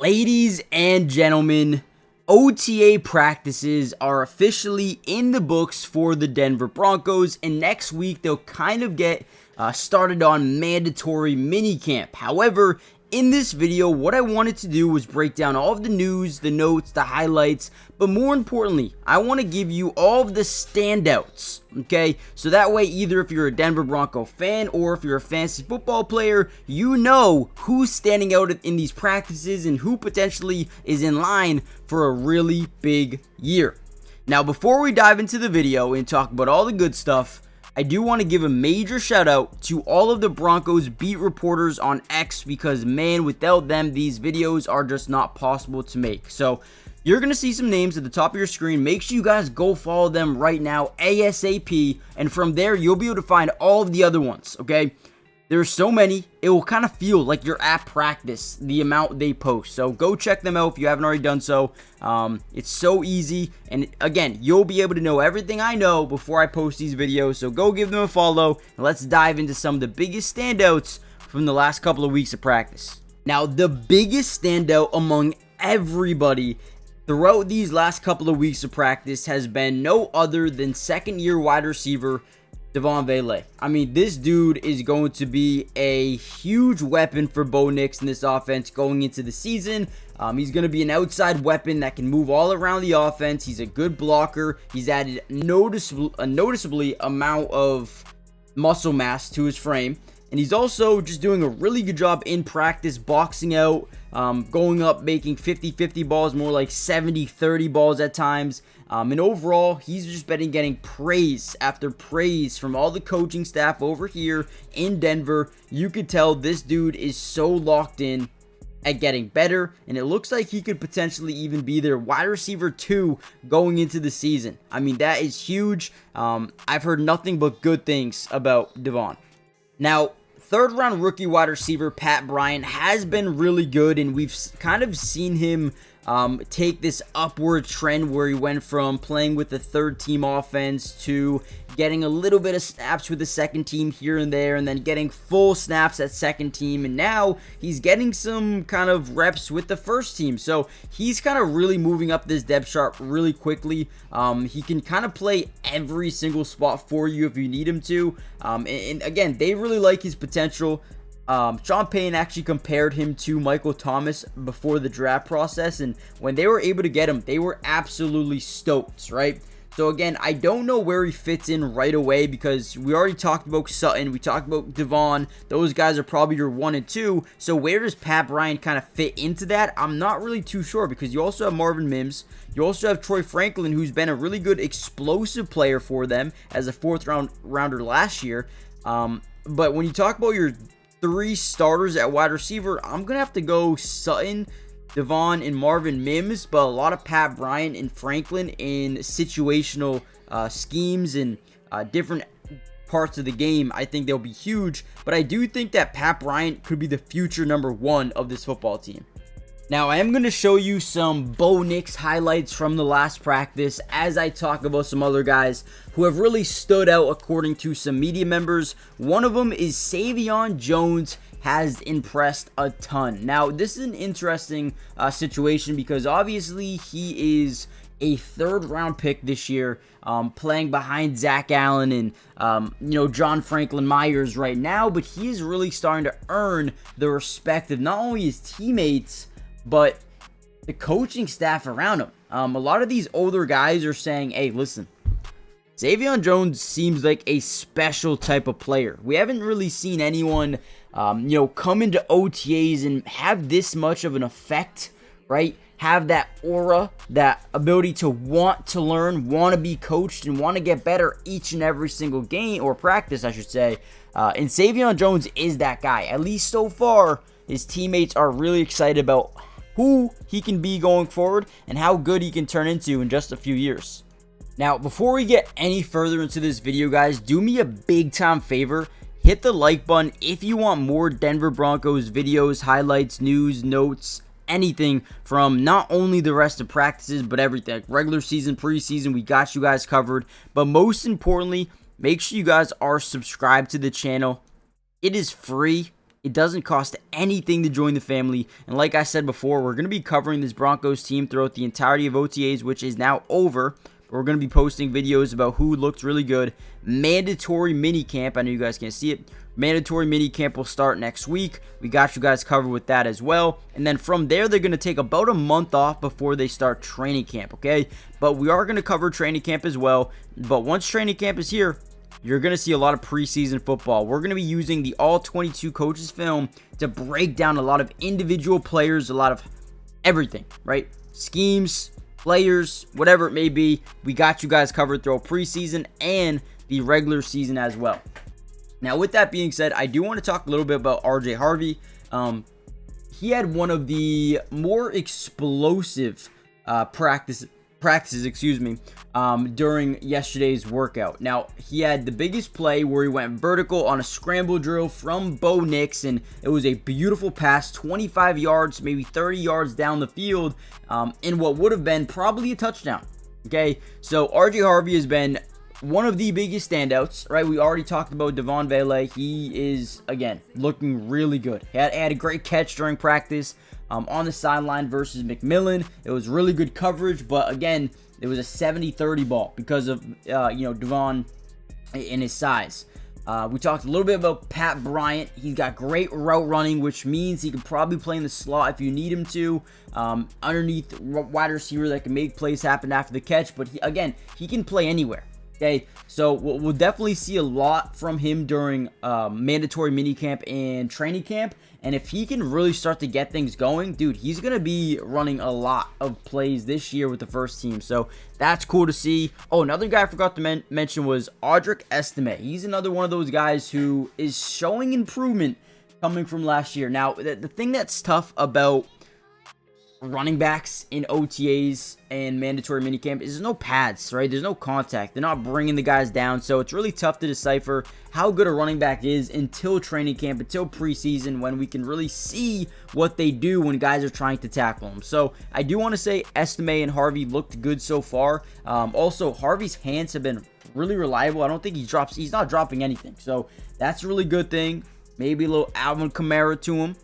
Ladies and gentlemen, OTA practices are officially in the books for the Denver Broncos, and next week they'll kind of get started on mandatory minicamp. However, in this video, what I wanted to do was break down all of the news, the notes, the highlights, but more importantly, I want to give you all of the standouts, okay? So that way, either if you're a Denver Bronco fan or if you're a fantasy football player, you know who's standing out in these practices and who potentially is in line for a really big year. Now, before we dive into the video and talk about all the good stuff, I do want to give a major shout out to all of the Broncos beat reporters on X because, man, without them, these videos are just not possible to make. So you're going to see some names at the top of your screen. Make sure you guys go follow them right now, ASAP. And from there, you'll be able to find all of the other ones, okay? There's so many, it will kind of feel like you're at practice, the amount they post. So go check them out if you haven't already done so. It's so easy. And again, you'll be able to know everything I know before I post these videos. So go give them a follow. And let's dive into some of the biggest standouts from the last couple of weeks of practice. Now, the biggest standout among everybody throughout these last couple of weeks of practice has been no other than second-year wide receiver Devontae Booker. I mean, this dude is going to be a huge weapon for Bo Nix in this offense going into the season. He's going to be an outside weapon that can move all around the offense. He's a good blocker. He's added a noticeably amount of muscle mass to his frame. And he's also just doing a really good job in practice, boxing out, going up, making 50-50 balls, more like 70-30 balls at times. And overall, he's just been getting praise after praise from all the coaching staff over here in Denver. You could tell this dude is so locked in at getting better, and it looks like he could potentially even be their wide receiver 2 going into the season. I mean, that is huge. I've heard nothing but good things about Devon. Now, third-round rookie wide receiver Pat Bryant has been really good, and we've kind of seen him take this upward trend where he went from playing with the third-team offense to getting a little bit of snaps with the second team here and there, and then getting full snaps at second team, and now he's getting some kind of reps with the first team. So he's kind of really moving up this depth chart really quickly. He can kind of play every single spot for you if you need him to. And again, they really like his potential. Sean Payton actually compared him to Michael Thomas before the draft process, and when they were able to get him, they were absolutely stoked, right? So again, I don't know where he fits in right away because we already talked about Sutton, we talked about Devon. Those guys are probably your 1 and 2. So where does Pat Bryant kind of fit into that? I'm not really too sure because you also have Marvin Mims. You also have Troy Franklin, who's been a really good explosive player for them as a rounder last year. But when you talk about your 3 starters at wide receiver, I'm going to have to go Sutton, Devon, and Marvin Mims, but a lot of Pat Bryant and Franklin in situational schemes and different parts of the game. I think they'll be huge, but I do think that Pat Bryant could be the future number 1 of this football team. Now, I am going to show you some Bo Nix highlights from the last practice as I talk about some other guys who have really stood out according to some media members. One of them is Seavon Jones has impressed a ton. Now, this is an interesting situation because obviously he is a third-round pick this year, playing behind Zach Allen and John Franklin Myers right now, but he is really starting to earn the respect of not only his teammates but the coaching staff around him. A lot of these older guys are saying, hey, listen, Seavon Jones seems like a special type of player. We haven't really seen anyone, come into OTAs and have this much of an effect, right? Have that aura, that ability to want to learn, want to be coached, and want to get better each and every single game, or practice, I should say. And Seavon Jones is that guy. At least so far, his teammates are really excited about who he can be going forward and how good he can turn into in just a few years. Now, before we get any further into this video, guys, do me a big time favor. Hit the like button if you want more Denver Broncos videos, highlights, news, notes, anything from not only the rest of practices, but everything. Like regular season, preseason, we got you guys covered. But most importantly, make sure you guys are subscribed to the channel. It is free. It doesn't cost anything to join the family. And like I said before, we're going to be covering this Broncos team throughout the entirety of OTAs, which is now over. We're going to be posting videos about who looked really good. Mandatory minicamp. I know you guys can't see it. Mandatory minicamp will start next week. We got you guys covered with that as well. And then from there, they're going to take about a month off before they start training camp, okay? But we are going to cover training camp as well. But once training camp is here, you're going to see a lot of preseason football. We're going to be using the all-22 coaches film to break down a lot of individual players, a lot of everything, right? Schemes, players, whatever it may be. We got you guys covered throughout preseason and the regular season as well. Now, with that being said, I do want to talk a little bit about RJ Harvey. He had one of the more explosive practices, during yesterday's workout. Now, he had the biggest play where he went vertical on a scramble drill from Bo Nix, and it was a beautiful pass, 25 yards, maybe 30 yards down the field, in what would have been probably a touchdown. Okay, so RJ Harvey has been one of the biggest standouts, right? We already talked about Devon Vele. He is, again, looking really good. He had a great catch during practice on the sideline versus McMillan. It was really good coverage, but again, it was a 70-30 ball because of, Devon and his size. We talked a little bit about Pat Bryant. He's got great route running, which means he could probably play in the slot if you need him to. Underneath wide receiver that can make plays happen after the catch, but he can play anywhere. Okay, so we'll definitely see a lot from him during mandatory minicamp and training camp. And if he can really start to get things going, dude, he's going to be running a lot of plays this year with the first team. So that's cool to see. Oh, another guy I forgot to mention was Audric Estime. He's another one of those guys who is showing improvement coming from last year. Now, the thing that's tough about running backs in OTAs and mandatory minicamp is there's no pads, right? There's no contact. They're not bringing the guys down, so it's really tough to decipher how good a running back is until training camp, until preseason, when we can really see what they do when guys are trying to tackle them. So I do want to say Estime and Harvey looked good so far. Also, Harvey's hands have been really reliable. I don't think he's not dropping anything, so that's a really good thing. Maybe a little Alvin Kamara to him,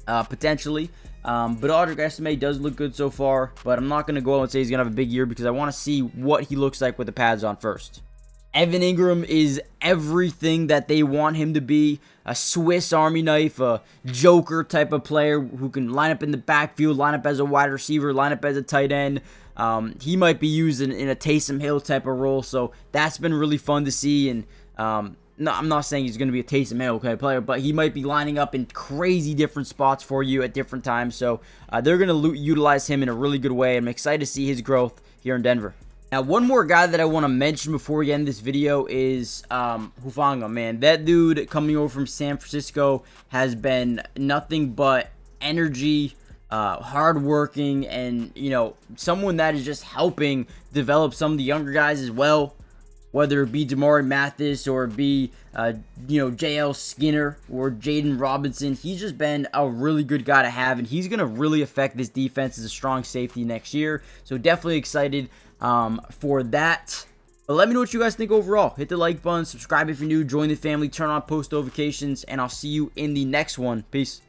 potentially. But Audric Estime does look good so far, but I'm not going to go out and say he's going to have a big year because I want to see what he looks like with the pads on first. Evan Ingram is everything that they want him to be. A Swiss Army knife, a joker type of player who can line up in the backfield, line up as a wide receiver, line up as a tight end. He might be used in a Taysom Hill type of role, so that's been really fun to see. And no, I'm not saying he's going to be a Taysom Hill kind of player, but he might be lining up in crazy different spots for you at different times. So they're going to utilize him in a really good way. I'm excited to see his growth here in Denver. Now, one more guy that I want to mention before we end this video is Hufanga, man. That dude coming over from San Francisco has been nothing but energy, hardworking, and, someone that is just helping develop some of the younger guys as well. Whether it be Damari Mathis or it be, J.L. Skinner or Jaden Robinson, he's just been a really good guy to have, and he's going to really affect this defense as a strong safety next year. So definitely excited for that. But let me know what you guys think overall. Hit the like button, subscribe if you're new, join the family, turn on post notifications, and I'll see you in the next one. Peace.